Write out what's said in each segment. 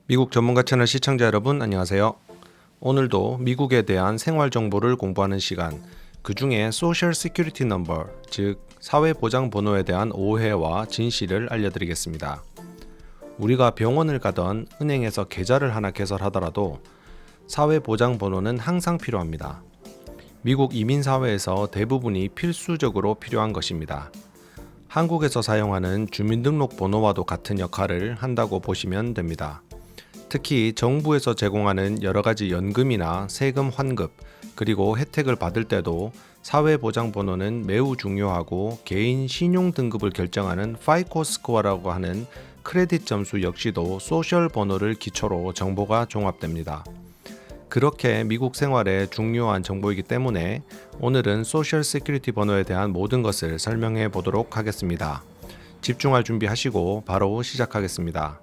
미국 전문가 채널 시청자 여러분 안녕하세요. 오늘도 미국에 대한 생활 정보를 공부하는 시간, 그 중에 소셜 시큐리티 넘버, 즉 사회 보장 번호에 대한 오해와 진실을 알려드리겠습니다. 우리가 병원을 가던 은행에서 계좌를 하나 개설하더라도 사회 보장 번호는 항상 필요합니다. 미국 이민 사회에서 대부분이 필수적으로 필요한 것입니다. 한국에서 사용하는 주민등록 번호와도 같은 역할을 한다고 보시면 됩니다. 특히 정부에서 제공하는 여러 가지 연금이나 세금 환급, 그리고 혜택을 받을 때도 사회보장번호는 매우 중요하고 개인 신용 등급을 결정하는 파이코 스코어라고 하는 크레딧 점수 역시도 소셜 번호를 기초로 정보가 종합됩니다. 그렇게 미국 생활에 중요한 정보이기 때문에 오늘은 소셜 시큐리티 번호에 대한 모든 것을 설명해 보도록 하겠습니다. 집중할 준비하시고 바로 시작하겠습니다.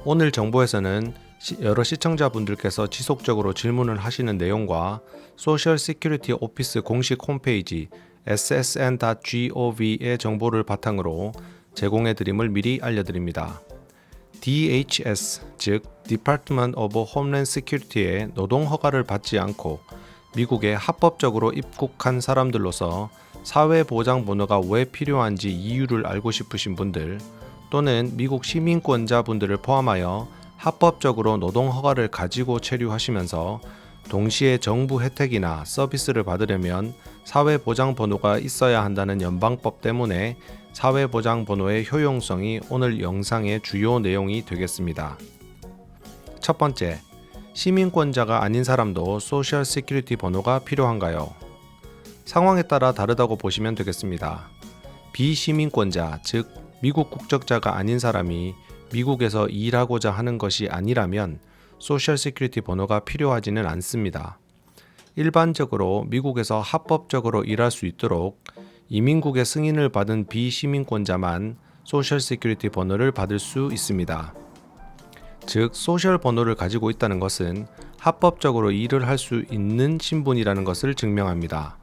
오늘 정보에서는 여러 시청자분들께서 지속적으로 질문을 하시는 내용과 소셜 시큐리티 오피스 공식 홈페이지 ssn.gov의 정보를 바탕으로 제공해 드림을 미리 알려드립니다. DHS, 즉 Department of Homeland Security의 노동 허가를 받지 않고 미국에 합법적으로 입국한 사람들로서 사회보장번호가 왜 필요한지 이유를 알고 싶으신 분들, 또는 미국 시민권자분들을 포함하여 합법적으로 노동 허가를 가지고 체류하시면서 동시에 정부 혜택이나 서비스를 받으려면 사회보장번호가 있어야 한다는 연방법 때문에 사회보장번호의 효용성이 오늘 영상의 주요 내용이 되겠습니다. 첫 번째, 시민권자가 아닌 사람도 소셜 시큐리티 번호가 필요한가요? 상황에 따라 다르다고 보시면 되겠습니다. 비시민권자, 즉 미국 국적자가 아닌 사람이 미국에서 일하고자 하는 것이 아니라면 소셜 시큐리티 번호가 필요하지는 않습니다. 일반적으로 미국에서 합법적으로 일할 수 있도록 이민국의 승인을 받은 비시민권자만 소셜 시큐리티 번호를 받을 수 있습니다. 즉, 소셜 번호를 가지고 있다는 것은 합법적으로 일을 할 수 있는 신분이라는 것을 증명합니다.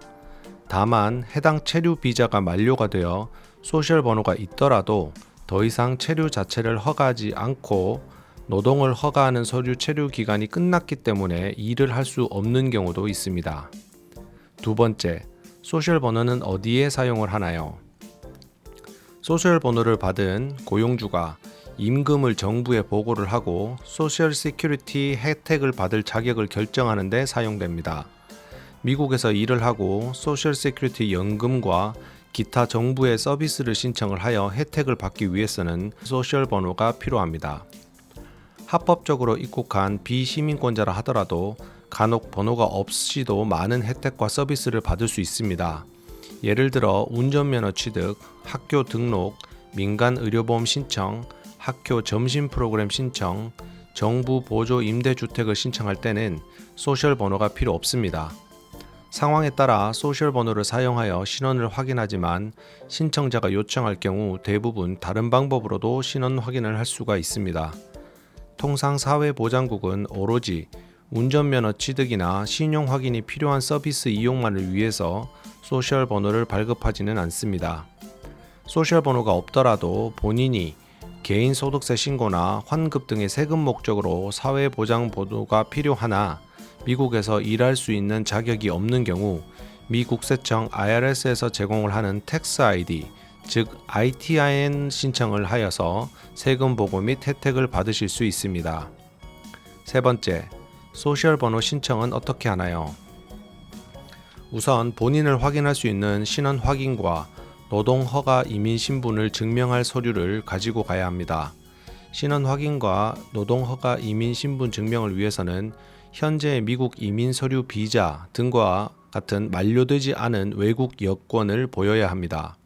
다만 해당 체류 비자가 만료가 되어 소셜 번호가 있더라도 더 이상 체류 자체를 허가하지 않고 노동을 허가하는 서류 체류 기간이 끝났기 때문에 일을 할 수 없는 경우도 있습니다. 두 번째, 소셜 번호는 어디에 사용을 하나요? 소셜 번호를 받은 고용주가 임금을 정부에 보고를 하고 소셜 시큐리티 혜택을 받을 자격을 결정하는 데 사용됩니다. 미국에서 일을 하고 소셜 시큐리티 연금과 기타 정부의 서비스를 신청을 하여 혜택을 받기 위해서는 소셜 번호가 필요합니다. 합법적으로 입국한 비시민권자라 하더라도 간혹 번호가 없이도 많은 혜택과 서비스를 받을 수 있습니다. 예를 들어 운전면허 취득, 학교 등록, 민간의료보험 신청, 학교 점심 프로그램 신청, 정부 보조 임대주택을 신청할 때는 소셜 번호가 필요 없습니다. 상황에 따라 소셜 번호를 사용하여 신원을 확인하지만 신청자가 요청할 경우 대부분 다른 방법으로도 신원 확인을 할 수가 있습니다. 통상 사회보장국은 오로지 운전면허 취득이나 신용 확인이 필요한 서비스 이용만을 위해서 소셜 번호를 발급하지는 않습니다. 소셜 번호가 없더라도 본인이 개인 소득세 신고나 환급 등의 세금 목적으로 사회보장 번호가 필요하나 미국에서 일할 수 있는 자격이 없는 경우 미 국세청 IRS에서 제공을 하는 텍스 ID, 즉 ITIN 신청을 하여서 세금 보고 및 혜택을 받으실 수 있습니다. 세 번째, 소셜 번호 신청은 어떻게 하나요? 우선 본인을 확인할 수 있는 신원 확인과 노동 허가 이민 신분을 증명할 서류를 가지고 가야 합니다. 신원 확인과 노동 허가 이민 신분 증명을 위해서는 현재 미국 이민 서류 비자 등과 같은 만료되지 않은 외국 여권을 보여야 합니다.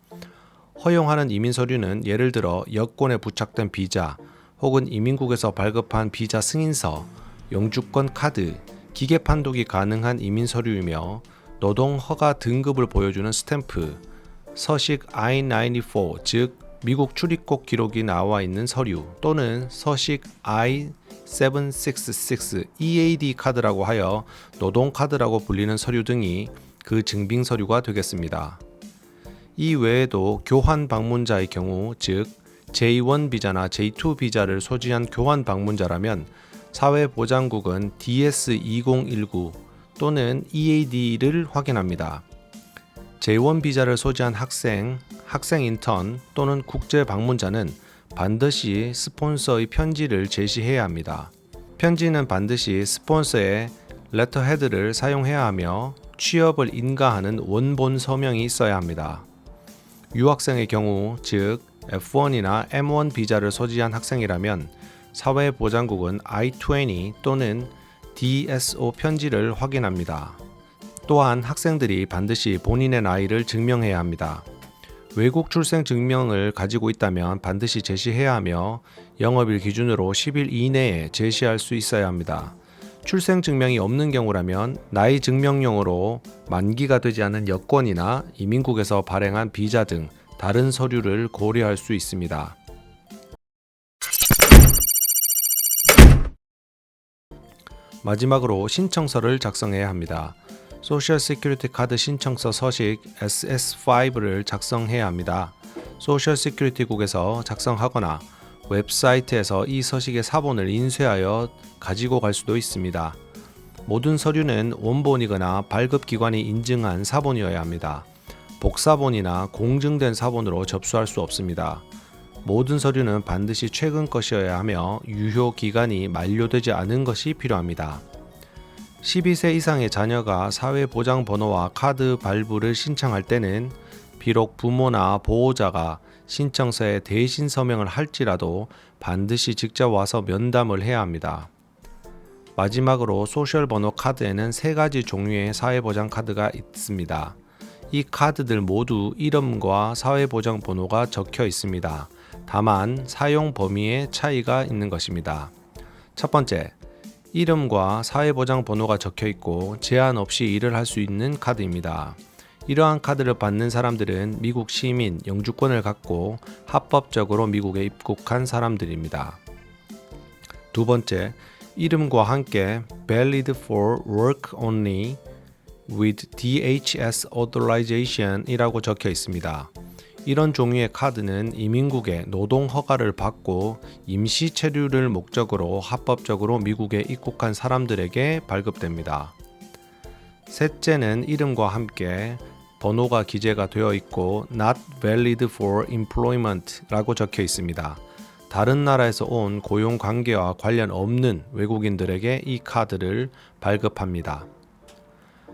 허용하는 이민 서류는 예를 들어 여권에 부착된 비자 혹은 이민국에서 발급한 비자 승인서, 영주권 카드, 기계 판독이 가능한 이민 서류이며 노동 허가 등급을 보여주는 스탬프, 서식 I-94, 즉 미국 출입국 기록이 나와 있는 서류 또는 서식 I 766 EAD 카드라고 하여 노동카드라고 불리는 서류 등이 그 증빙 서류가 되겠습니다. 이 외에도 교환 방문자의 경우, 즉 J1 비자나 J2 비자를 소지한 교환 방문자라면 사회보장국은 DS2019 또는 EAD를 확인합니다. J1 비자를 소지한 학생 인턴 또는 국제 방문자는 반드시 스폰서의 편지를 제시해야 합니다. 편지는 반드시 스폰서의 레터헤드를 사용해야 하며 취업을 인가하는 원본 서명이 있어야 합니다. 유학생의 경우, 즉 F1이나 M1 비자를 소지한 학생이라면 사회보장국은 I-20 또는 DSO 편지를 확인합니다. 또한 학생들이 반드시 본인의 나이를 증명해야 합니다. 외국 출생 증명을 가지고 있다면 반드시 제시해야 하며 영업일 기준으로 10일 이내에 제시할 수 있어야 합니다. 출생 증명이 없는 경우라면 나이 증명용으로 만기가 되지 않은 여권이나 이민국에서 발행한 비자 등 다른 서류를 고려할 수 있습니다. 마지막으로 신청서를 작성해야 합니다. 소셜 시큐리티 카드 신청서 서식 SS5를 작성해야 합니다. 소셜 시큐리티국에서 작성하거나 웹사이트에서 이 서식의 사본을 인쇄하여 가지고 갈 수도 있습니다. 모든 서류는 원본이거나 발급기관이 인증한 사본이어야 합니다. 복사본이나 공증된 사본으로 접수할 수 없습니다. 모든 서류는 반드시 최근 것이어야 하며 유효 기간이 만료되지 않은 것이 필요합니다. 12세 이상의 자녀가 사회보장번호와 카드 발부를 신청할 때는 비록 부모나 보호자가 신청서에 대신 서명을 할지라도 반드시 직접 와서 면담을 해야 합니다. 마지막으로 소셜 번호 카드에는 3가지 종류의 사회보장 카드가 있습니다. 이 카드들 모두 이름과 사회보장 번호가 적혀 있습니다. 다만 사용 범위에 차이가 있는 것입니다. 첫 번째, 이름과 사회보장 번호가 적혀 있고 제한 없이 일을 할 수 있는 카드입니다. 이러한 카드를 받는 사람들은 미국 시민 영주권을 갖고 합법적으로 미국에 입국한 사람들입니다. 두 번째, 이름과 함께 Valid for Work Only with DHS Authorization 이라고 적혀 있습니다. 이런 종류의 카드는 이민국에 노동 허가를 받고 임시 체류를 목적으로 합법적으로 미국에 입국한 사람들에게 발급됩니다. 셋째는 이름과 함께 번호가 기재가 되어 있고 Not valid for employment 라고 적혀 있습니다. 다른 나라에서 온 고용 관계와 관련 없는 외국인들에게 이 카드를 발급합니다.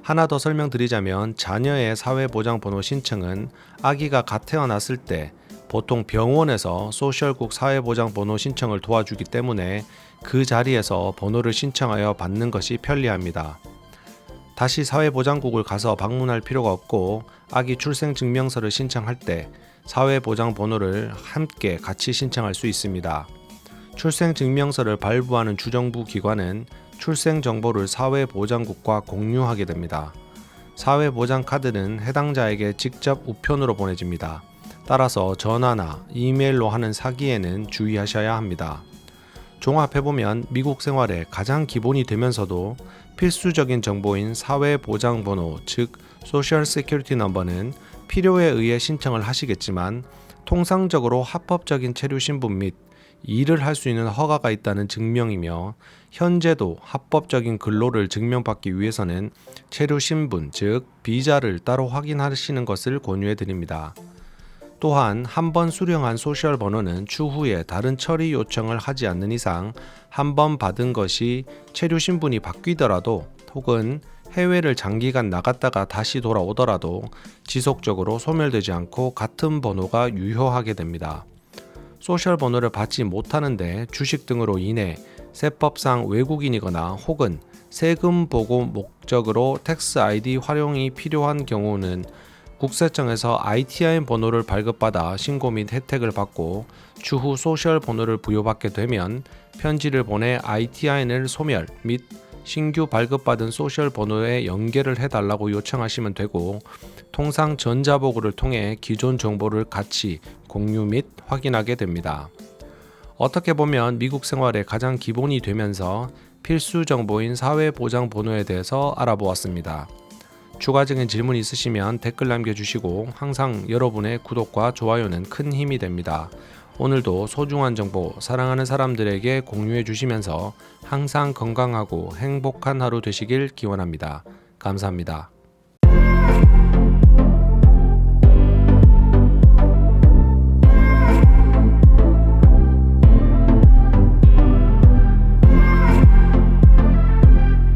하나 더 설명드리자면 자녀의 사회보장번호 신청은 아기가 갓 태어났을 때 보통 병원에서 소셜국 사회보장번호 신청을 도와주기 때문에 그 자리에서 번호를 신청하여 받는 것이 편리합니다. 다시 사회보장국을 가서 방문할 필요가 없고 아기 출생증명서를 신청할 때 사회보장번호를 함께 같이 신청할 수 있습니다. 출생증명서를 발부하는 주정부 기관은 출생정보를 사회보장국과 공유하게 됩니다. 사회보장카드는 해당자에게 직접 우편으로 보내집니다. 따라서 전화나 이메일로 하는 사기에는 주의하셔야 합니다. 종합해보면 미국 생활의 가장 기본이 되면서도 필수적인 정보인 사회보장번호, 즉 소셜 시큐리티 넘버는 필요에 의해 신청을 하시겠지만 통상적으로 합법적인 체류 신분 및 일을 할 수 있는 허가가 있다는 증명이며 현재도 합법적인 근로를 증명받기 위해서는 체류 신분, 즉 비자를 따로 확인하시는 것을 권유해 드립니다. 또한 한 번 수령한 소셜 번호는 추후에 다른 처리 요청을 하지 않는 이상 한 번 받은 것이 체류 신분이 바뀌더라도 혹은 해외를 장기간 나갔다가 다시 돌아오더라도 지속적으로 소멸되지 않고 같은 번호가 유효하게 됩니다. 소셜 번호를 받지 못하는데 주식 등으로 인해 세법상 외국인이거나 혹은 세금 보고 목적으로 텍스 ID 활용이 필요한 경우는 국세청에서 ITIN 번호를 발급받아 신고 및 혜택을 받고 추후 소셜 번호를 부여받게 되면 편지를 보내 ITIN을 소멸 및 신규 발급받은 소셜 번호에 연계를 해달라고 요청하시면 되고 통상 전자보고를 통해 기존 정보를 같이 공유 및 확인하게 됩니다. 어떻게 보면 미국 생활의 가장 기본이 되면서 필수 정보인 사회보장번호에 대해서 알아보았습니다. 추가적인 질문 있으시면 댓글 남겨주시고 항상 여러분의 구독과 좋아요는 큰 힘이 됩니다. 오늘도 소중한 정보 사랑하는 사람들에게 공유해 주시면서 항상 건강하고 행복한 하루 되시길 기원합니다. 감사합니다.